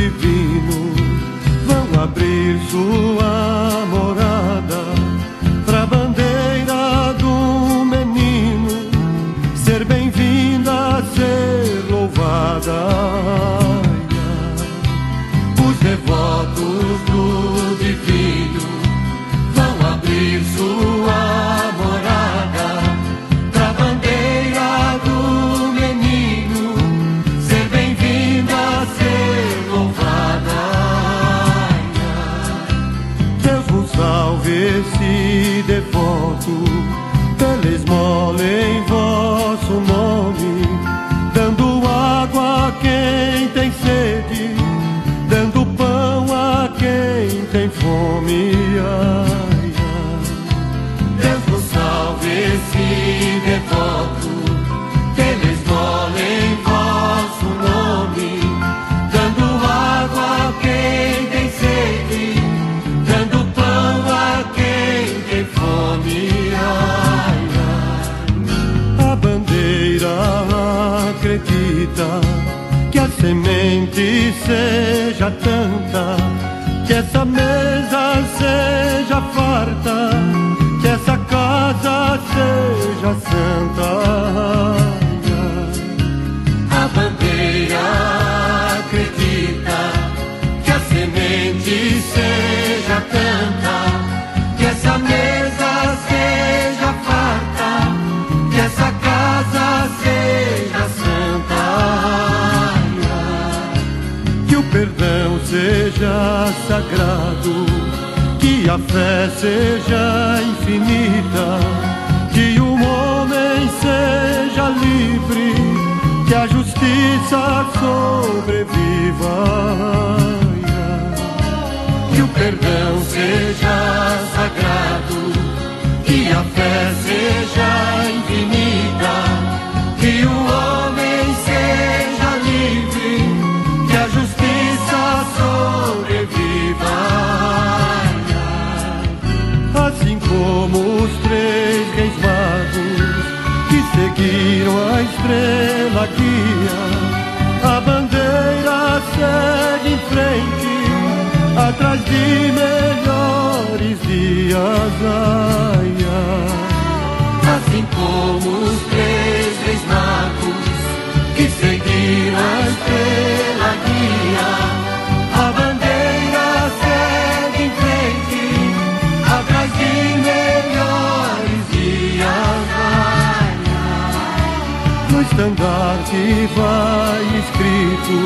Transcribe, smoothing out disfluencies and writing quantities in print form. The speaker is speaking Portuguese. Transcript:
divino vão abrir sua morada pra bandeira do menino ser bem-vinda, ser louvada. Os devotos do divino vão abrir sua morada pra bandeira do menino ser bem-vinda, ser louvada. Deus vos salve esse devoto pela esmola em vosso nome, dando água a quem tem sede, dando pão a quem tem fome. Ai, ai. Deus vos salve esse devoto pela esmola em vosso nome, dando água a quem tem sede, dando pão a quem tem fome. Ai, ai. A bandeira acredita que a semente seja tanta, que essa mesa seja farta, que essa casa seja santa. A bandeira acredita que a semente seja tanta, que essa mesa seja farta, que essa casa seja santa. Que o perdão seja sagrado, que a fé seja infinita, que o homem seja livre, que a justiça sobreviva. Que o perdão seja sagrado, que a fé seja infinita, que o homem seja livre, que a justiça sobreviva. Assim como os 3 reis magos que seguiram a estrela guia, a bandeira segue em frente, atrás de melhores dias. Ai, ai. Assim como os 3 reis magos que seguiram a estrela guia, a bandeira segue em frente, atrás de melhores dias. Ai, ai. No estandarte vai escrito: